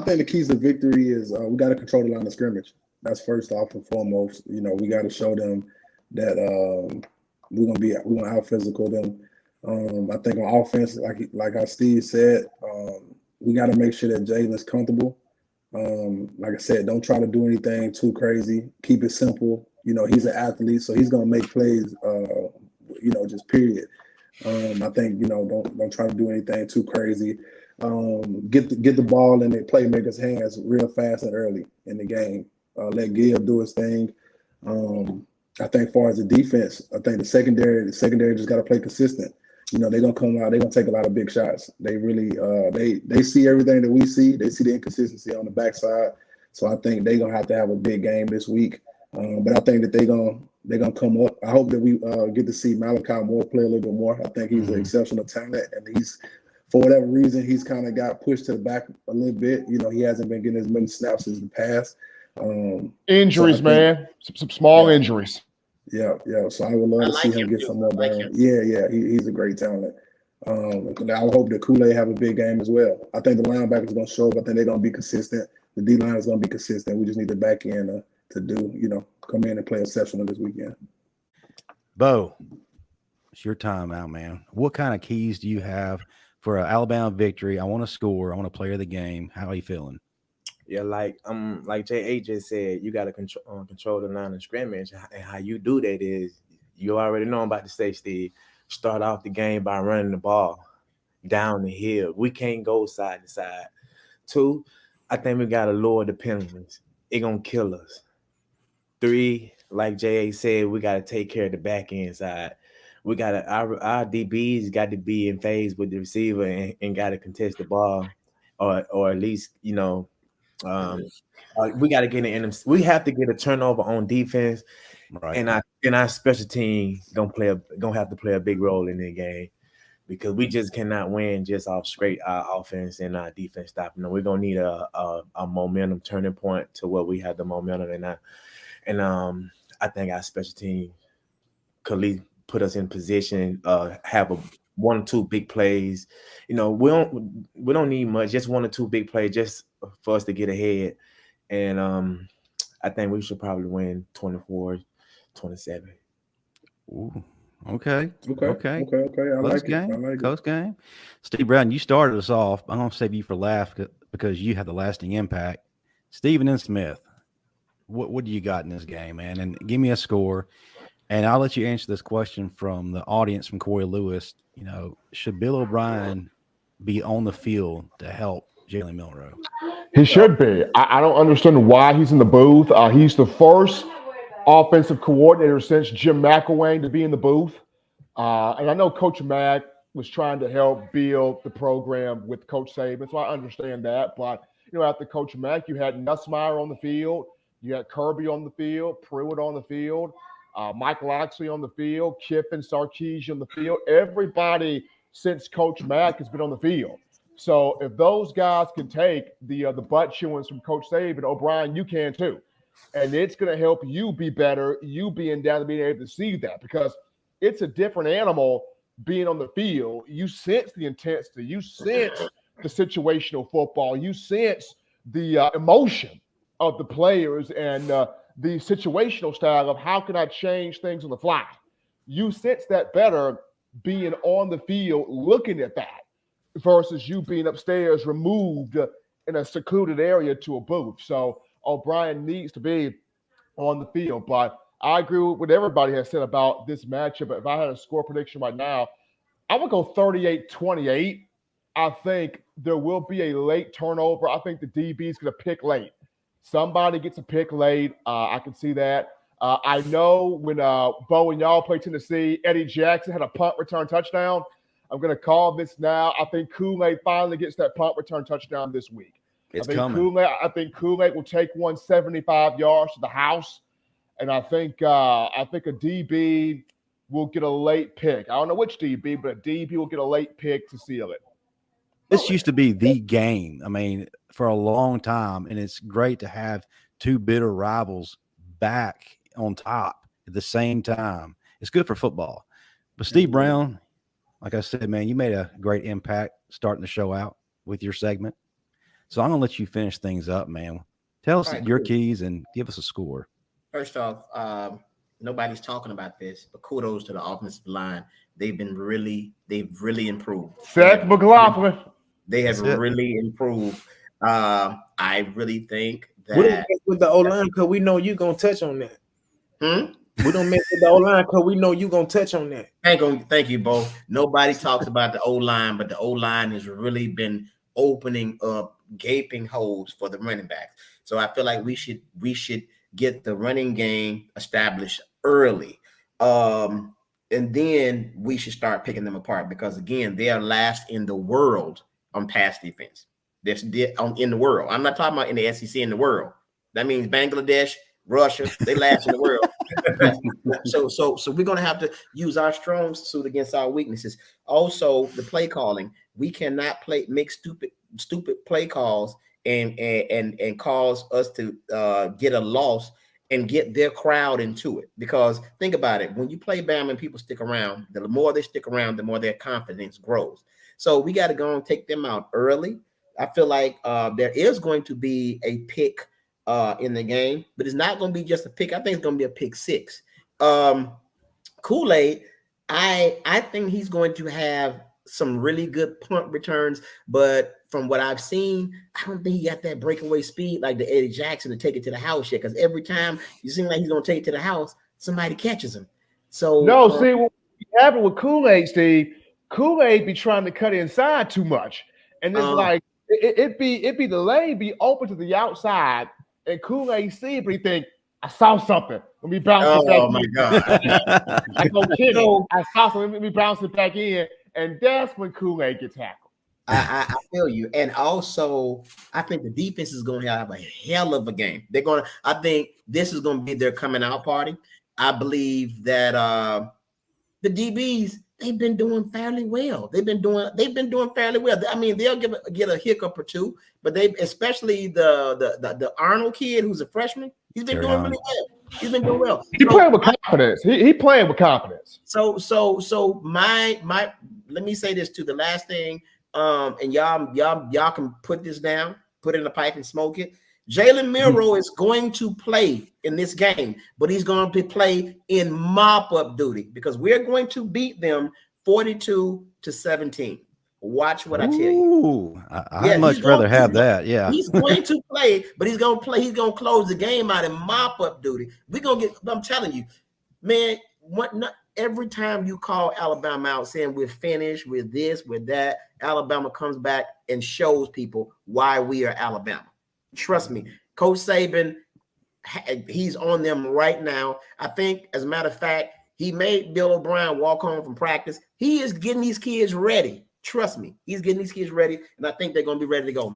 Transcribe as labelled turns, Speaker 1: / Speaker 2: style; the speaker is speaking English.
Speaker 1: think the keys to victory is we got to control the line of scrimmage. That's first off and foremost. You know, we got to show them that we're gonna out physical them. I think on offense, like how Steve said, we got to make sure that Jalen's comfortable. Like I said, don't try to do anything too crazy. Keep it simple. You know, he's an athlete, so he's gonna make plays. You know, just period. I think, you know, don't try to do anything too crazy. Get the ball in the playmakers' hands real fast and early in the game. Let Gill do his thing. I think, as far as the defense, I think the secondary just got to play consistent. You know, they're gonna come out. They're gonna take a lot of big shots. They really, they see everything that we see. They see the inconsistency on the backside. So I think they're gonna have to have a big game this week. But I think that they're gonna come up. I hope that we get to see Malachi Moore play a little bit more. I think he's an exceptional talent, and he's, for whatever reason, he's kind of got pushed to the back a little bit. You know, he hasn't been getting as many snaps as the past.
Speaker 2: Injuries, man. Some small injuries.
Speaker 1: Yeah. So I would love to see him get some more ball. Yeah. He's a great talent. I hope that Kool-Aid have a big game as well. I think the linebackers are going to show up. I think they're going to be consistent. The D-line is going to be consistent. We just need the back end to do, you know, come in and play exceptional this weekend.
Speaker 3: Bo, it's your time out, man. What kind of keys do you have for an Alabama victory? I want to score. I want to play of the game. How are you feeling?
Speaker 4: Yeah, like J.A. just said, you got to control the line of scrimmage. And how you do that is, you already know I'm about to say, Steve, start off the game by running the ball down the hill. We can't go side to side. 2, I think we got to lower the penalties. It's going to kill us. 3, like J.A. said, we got to take care of the back end side. We got to, our DBs got to be in phase with the receiver and got to contest the ball, or at least, you know, we got to get in them. We have to get a turnover on defense, right? And our special team gonna have to play a big role in the game, because we just cannot win just off straight our offense and our defense stopping them. We're gonna need a momentum turning point to where we have the momentum, and I think our special team could put us in position, have a 1 or 2 big plays. You know, we don't need much, just 1 or 2 big plays just for us to get ahead. And I think we should probably win 24-27.
Speaker 3: Ooh, okay.
Speaker 1: I like it.
Speaker 3: Close game. Steve Brown, you started us off. I'm going to save you for last because you have the lasting impact. Steven and Smith, what do you got in this game, man? And give me a score. And I'll let you answer this question from the audience, from Corey Lewis. You know, should Bill O'Brien be on the field to help Jalen Milroe?
Speaker 2: He should be. I don't understand why he's in the booth. He's the first offensive coordinator since Jim McElwain to be in the booth. And I know Coach Mack was trying to help build the program with Coach Saban, so I understand that. But, you know, after Coach Mack, you had Nussmeier on the field. You had Kirby on the field, Pruitt on the field, Mike Loxley on the field, Kiffin, Sarkisian on the field. Everybody since Coach Mack has been on the field. So if those guys can take the butt chewings from Coach Saban, O'Brien, you can too. And it's going to help you be better, you being down and being able to see that, because it's a different animal being on the field. You sense the intensity. You sense the situational football. You sense the emotion of the players and the situational style of how can I change things on the fly. You sense that better being on the field looking at that versus you being upstairs removed in a secluded area to a booth. So O'Brien needs to be on the field. But I agree with what everybody has said about this matchup. If I had a score prediction right now, I would go 38-28. I think there will be a late turnover. I think the DB is going to pick late. Somebody gets a pick late. I can see that. I know when Bo and y'all played Tennessee, Eddie Jackson had a punt return touchdown. I'm going to call this now. I think Kool-Aid finally gets that punt return touchdown this week. I think Kool-Aid will take 175 yards to the house. And I think a DB will get a late pick. I don't know which DB, but a DB will get a late pick to seal it.
Speaker 3: This used to be the game, I mean, for a long time, and it's great to have 2 bitter rivals back on top at the same time. It's good for football. But Steve Brown, like I said, man, you made a great impact starting the show out with your segment. So I'm gonna let you finish things up, man. Tell us
Speaker 5: All right,
Speaker 3: your
Speaker 5: cool.
Speaker 3: keys and give us a score.
Speaker 5: First off, nobody's talking about this, but kudos to the offensive line. They've really improved.
Speaker 2: Seth McLaughlin.
Speaker 5: They have
Speaker 3: That's it.
Speaker 5: really improved. I really think
Speaker 4: We don't
Speaker 5: that
Speaker 4: mess with the O-line because we know you're going to touch on that.
Speaker 5: Hmm?
Speaker 4: We don't mess with the O-line because we know you're going to touch on that.
Speaker 5: Thank you, Bo. Nobody talks about the O-line, but the O-line has really been opening up gaping holes for the running backs. So I feel like we should get the running game established early. And then we should start picking them apart because, again, they are last in the world on pass defense. They're in the world. I'm not talking about in the SEC, in the world. That means Bangladesh, Russia, they last in the world. So we're going to have to use our strong suit against our weaknesses. Also, the play calling. We cannot make stupid play calls and cause us to get a loss and get their crowd into it. Because think about it, when you play Bama and people stick around, the more they stick around, the more their confidence grows. So we got to go and take them out early. I feel like there is going to be a pick in the game, but it's not going to be just a pick. I think it's going to be a pick six. Kool-Aid, I think he's going to have some really good punt returns, but from what I've seen, I don't think he got that breakaway speed like the Eddie Jackson to take it to the house yet. Because every time you seem like he's going to take it to the house, somebody catches him. So
Speaker 2: No, see what happened with Kool-Aid, Steve. Kool-Aid be trying to cut inside too much, and it's like it be the lane be open to the outside, and Kool-Aid see it, but he think I saw something. Let me bounce it back.
Speaker 5: Oh my God!
Speaker 2: I go kick it. I saw something. Let me bounce it back in, and that's when Kool-Aid gets tackled.
Speaker 5: I feel you, and also I think the defense is going to have a hell of a game. I think this is going to be their coming out party. I believe that the DBs, they've been doing fairly well. They've been doing fairly well. I mean, they'll get a hiccup or two, but especially the Arnold kid who's a freshman, he's been doing really well. He's been doing well.
Speaker 2: He playing with confidence. He playing with confidence.
Speaker 5: So my let me say this too. The last thing, and y'all can put this down, put it in a pipe and smoke it. Jalen Milroe is going to play in this game, but he's going to play in mop-up duty because we're going to beat them 42-17. Watch what I tell you.
Speaker 3: I'd much rather have that. Yeah.
Speaker 5: He's going to play, but he's going to play. He's going to close the game out in mop-up duty. We're going to get, I'm telling you, man, every time you call Alabama out saying we're finished, we're this, we're that, Alabama comes back and shows people why we are Alabama. Trust me, Coach Saban, he's on them right now. I think, as a matter of fact, he made Bill O'Brien walk home from practice. He is getting these kids ready. Trust me, he's getting these kids ready, and I think they're going to be ready to go.